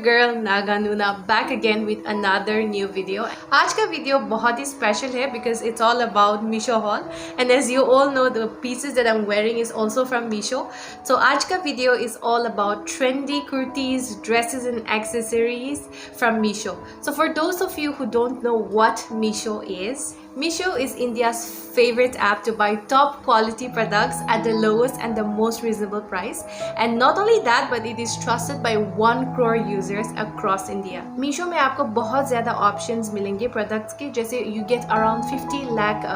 girl Naga Nuna back again with another new video. आज का video बहुत ही special है because it's all about Meesho haul, and as you all know the pieces that I'm wearing is also from Meesho. So आज का video is all about trendy kurtis, dresses and accessories from Meesho. So for those of you who don't know what Meesho is India's favorite app to buy top quality products at the lowest and the most reasonable price. And not only that, but it is trusted by 1 crore users across India. Meesho में आपको बहुत ज़्यादा options मिलेंगे products के, जैसे you get around 50 lakh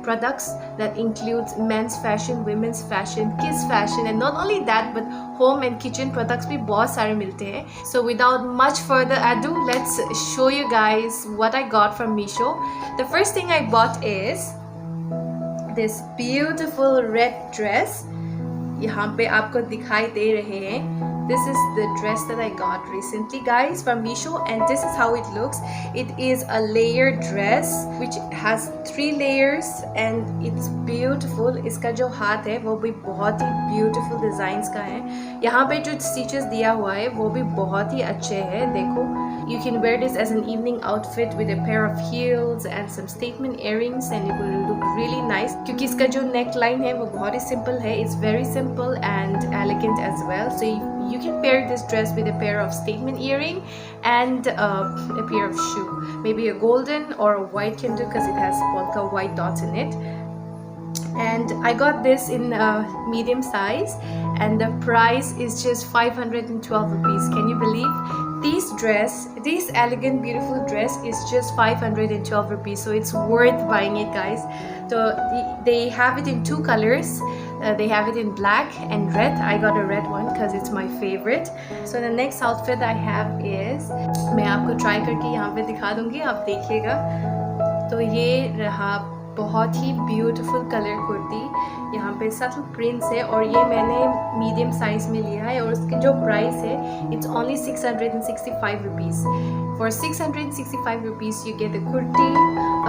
products that includes men's fashion, women's fashion, kids fashion, and not only that but home and kitchen products भी बहुत सारे मिलते हैं. So without much further ado, let's show you guys what I got from Meesho. The first thing I bought is this beautiful red dress. यहाँ पे आपको दिखाई दे रहे हैं. This is the dress that I got recently, guys, from Meesho, and this is how it looks. It is a layered dress which has 3 layers and it's beautiful. इसका जो हाथ है वो भी बहुत ही beautiful designs का है. यहाँ पे जो stitches दिया हुआ है वो भी बहुत ही अच्छे हैं. देखो, you can wear this as an evening outfit with a pair of heels and some statement earrings and it will look really nice. क्योंकि इसका जो neckline है वो बहुत ही simple है. It's very simple and elegant as well. So you can pair this dress with a pair of statement earring and a pair of shoe. Maybe a golden or a white can do because it has polka white dots in it. And I got this in medium size and the price is just 512 rupees. Can you believe? This elegant beautiful dress is just 512 rupees, so it's worth buying it, guys. So they have it in 2 colors. They have it in black and red. I got a red one because it's my favorite. So the next outfit I have is, मैं आपको try करके यहाँ पे दिखा दूँगी, आप देखिएगा. तो ये रहा बहुत ही ब्यूटीफुल कलर कुर्ती. यहाँ पे सटल प्रिंट्स है और ये मैंने मीडियम साइज में लिया है और उसकी जो प्राइस है it's only 665 rupees. For 665 rupees you get a kurti,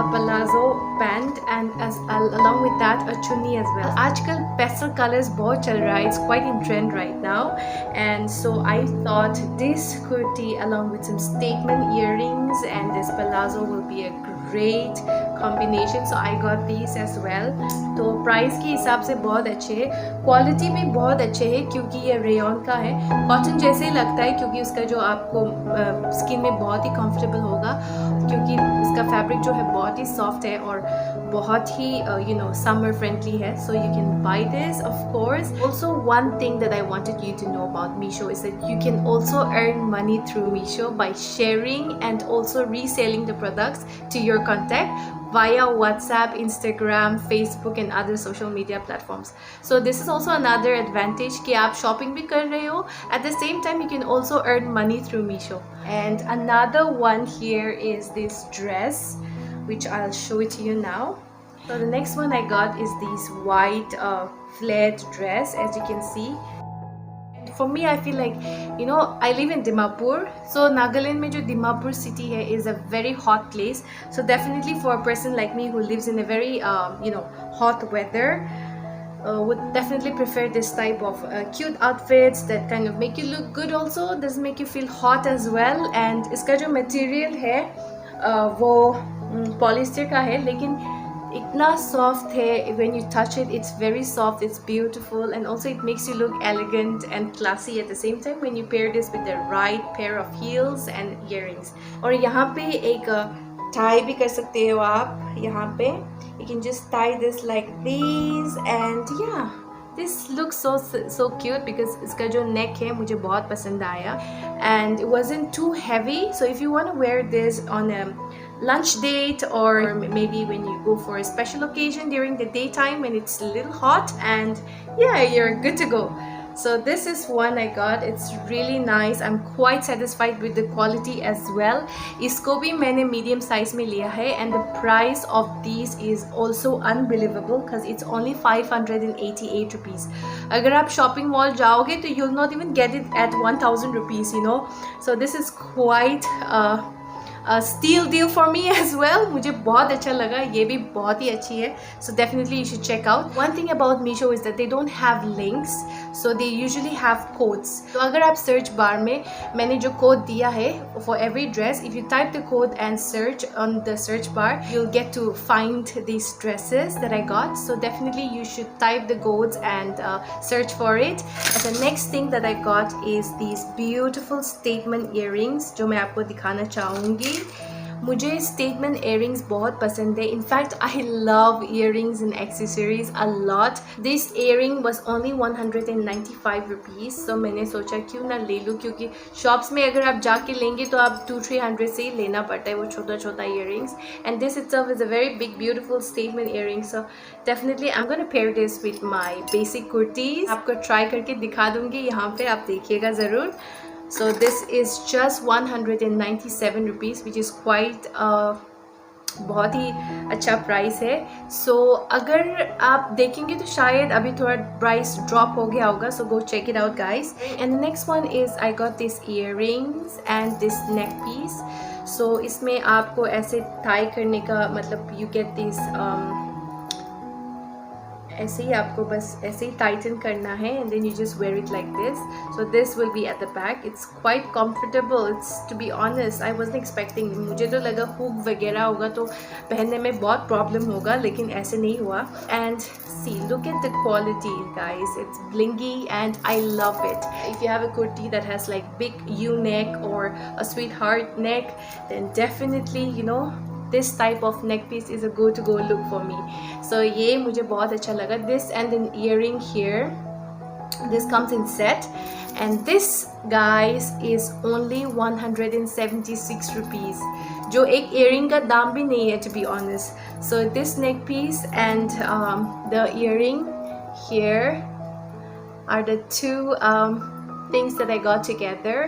a palazzo pant and along with that a chunni as well. आजकल pastel colors बहुत चल रहा है. It's quite in trend right now, and so I thought this kurti along with some statement earrings and this palazzo will be a great combination. So I got these as well. तो price के हिसाब से बहुत अच्छे है, quality भी बहुत अच्छे है क्योंकि ये रेयन का है. कॉटन जैसे ही लगता है क्योंकि उसका जो आपको स्किन में बहुत ही कंफर्टेबल होगा क्योंकि इसका फैब्रिक जो है बहुत ही सॉफ्ट है और बहुत ही समर फ्रेंडली है. So you can buy this of course. Also one thing that I wanted you to know about Meesho is that you can also earn money through Meesho by sharing and also reselling the products to your contact via WhatsApp, Instagram, Facebook and other social media platforms. So this is also another advantage कि आप shopping भी कर रहे हो. At the same time you can also earn money through Meesho. And another one here is this dress which I'll show it to you now. So the next one I got is this white flared dress, as you can see. For me, I feel like, I live in Dimapur. So Nagaland में जो Dimapur city है is a very hot place. So definitely for a person like me who lives in a very, hot weather, would definitely prefer this type of cute outfits that kind of make you look good also. Does make you feel hot as well. And इसका जो material है वो polyester का है लेकिन इतना soft है. when you touch it it's very soft, it's beautiful and also it makes you look elegant and classy at the same time when you pair this with the right pair of heels and earrings. और यहाँ पे एक tie भी कर सकते हो आप. यहाँ पे you can just tie this like this and yeah, this looks so cute because इसका जो neck है मुझे बहुत पसंद आया and it wasn't too heavy. So if you want to wear this on a lunch date or maybe when you go for a special occasion during the daytime when it's a little hot, and yeah, you're good to go. So this is one I got. It's really nice. I'm quite satisfied with the quality as well. इसको भी मैंने medium size में लिया है and the price of these is also unbelievable because it's only 588 rupees. अगर आप shopping mall जाओगे तो you'll not even get it at 1000 rupees, So this is quite steal deal for me as well. मुझे बहुत अच्छा लगा, ये भी बहुत ही अच्छी है. So definitely you should check out. One thing about Meesho is that they don't have links, so they usually have codes. तो अगर आप search bar में मैंने जो code दिया है for every dress, if you type the code and search on the search bar, you'll get to find these dresses that I got. So definitely you should type the codes and search for it. And the next thing that I got is these beautiful statement earrings जो मैं आपको दिखाना चाहूँगी. मुझे statement earrings बहुत पसंद है. In fact, I love earrings and accessories a lot. This earring was only 195 rupees. So मैंने सोचा क्यों ना ले लूँ, क्योंकि shops में अगर आप जाके लेंगे तो आप 200-300 से ही लेना पड़ता है वो छोटा छोटा earrings. And this itself is a very big beautiful statement earring. So definitely I'm gonna pair this with my basic kurtis. आपको try करके दिखा दूँगी यहाँ पे, आप देखिएगा ज़रूर. So this is just 197 rupees, which is quite बहुत ही अच्छा प्राइस है. सो अगर आप देखेंगे तो शायद अभी थोड़ा प्राइस ड्रॉप हो गया होगा. So go check it out guys. And the next one is I got this earrings and this neck piece. So इसमें आपको ऐसे टाई करने का मतलब यू गेट दिस ऐसे ही आपको बस ऐसे ही टाइटन करना है and then you just wear it like this. So this will be at the back. It's quite comfortable. It's to be honest I wasn't expecting. मुझे तो लगा हुक वगैरह होगा तो पहनने में बहुत प्रॉब्लम होगा, लेकिन ऐसे नहीं हुआ. And see look at the quality guys. It's blingy and I love it. If you have a kurti that has like big U neck और a sweetheart neck, then definitely you know this type of neck piece is a go look for me. So ये मुझे बहुत अच्छा लगा. This and an earring here, this comes in set, and this guys is only 176 rupees, जो एक earring का दाम भी नहीं है to be honest. So this neck piece and the earring here are the two things that I got together.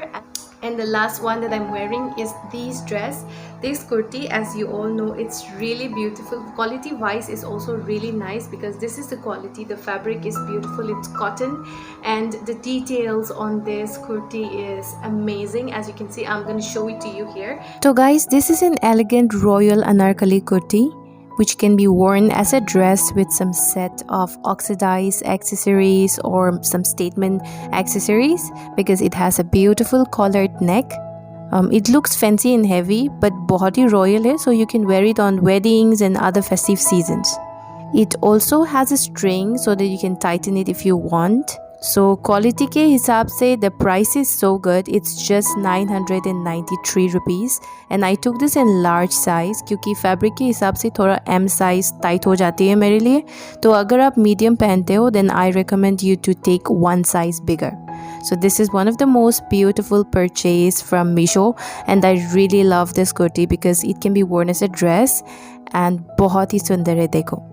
And the last one that I'm wearing is this dress, this kurti. As you all know, it's really beautiful. Quality wise is also really nice because this is the quality. The fabric is beautiful. It's cotton and the details on this kurti is amazing. As you can see, I'm going to show it to you here. So guys, this is an elegant royal anarkali kurti which can be worn as a dress with some set of oxidized accessories or some statement accessories because it has a beautiful collared neck. It looks fancy and heavy but बहुत ही royal है, so you can wear it on weddings and other festive seasons. It also has a string so that you can tighten it if you want. So quality के हिसाब से the price is so good. It's just 993 rupees and I took this in large size क्योंकि fabric के हिसाब से थोड़ा M size tight हो जाती है मेरे लिए. तो अगर आप medium पहनते हो then I recommend you to take one size bigger. So this is one of the most beautiful purchase from Meesho and I really love this kurti because it can be worn as a dress and बहुत ही सुंदर है देखो.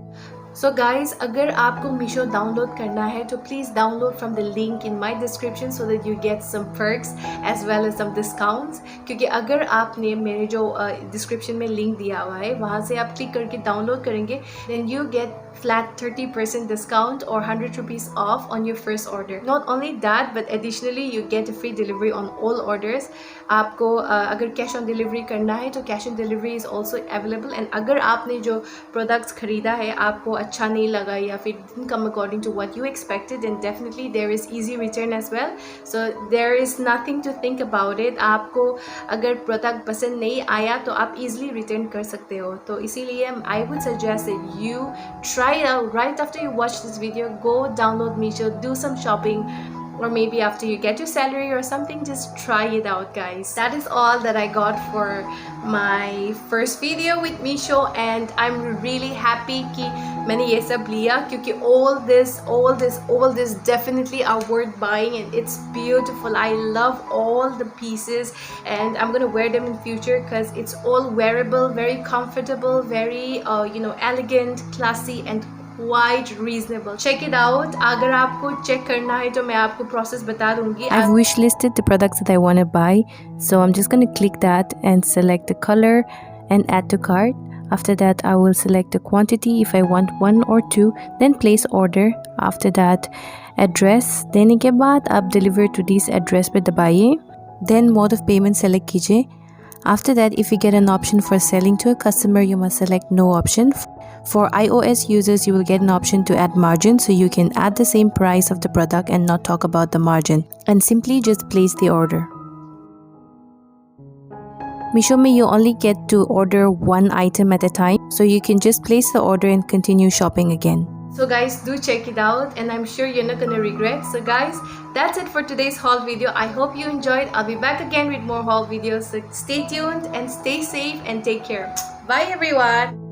So guys, अगर आपको Meesho download करना है तो please download from the link in my description so that you get some perks as well as some discounts. क्योंकि अगर आपने मेरे जो डिस्क्रिप्शन में लिंक दिया हुआ है वहाँ से आप क्लिक करके डाउनलोड करेंगे then you get flat 30% discount or 100 rupees off on your first order. Not only that, but additionally you get a free delivery on all orders. आपको अगर कैश ऑन डिलीवरी करना है तो cash on delivery is also available. And अगर आपने जो products खरीदा है आपको अच्छा नहीं लगा या फिर didn't come according to what you expected, then definitely there is easy return as well. So there is nothing to think about it. आपको अगर प्रोडक्ट पसंद नहीं आया तो आप easily return कर सकते हो. तो इसीलिए I would suggest that you try it out right after you watch this video. Go download Meesho, do some shopping, or maybe after you get your salary or something, just try it out guys. That is all that I got for my first video with Meesho and I'm really happy कि मैंने ये सब लिया क्योंकि all this definitely are worth buying and it's beautiful. I love all the pieces and I'm gonna wear them in future because it's all wearable, very comfortable, very elegant, classy and quite reasonable. Check it out. अगर आपको check करना है तो मैं आपको process बता दूँगी. I've wish listed the products that I want to buy, so I'm just going to click that and select the color and add to cart. After that I will select the quantity if I want 1 or 2, then place order. After that address देने के बाद आप deliver to this address पे दबाइए. Then mode of payment select कीजिए. After that, if you get an option for selling to a customer, you must select no option. For iOS users, you will get an option to add margin, so you can add the same price of the product and not talk about the margin, and simply just place the order. Meesho mein you only get to order one item at a time, so you can just place the order and continue shopping again. So guys, do check it out and I'm sure you're not gonna regret. So guys, that's it for today's haul video. I hope you enjoyed. I'll be back again with more haul videos. So stay tuned and stay safe and take care. Bye everyone.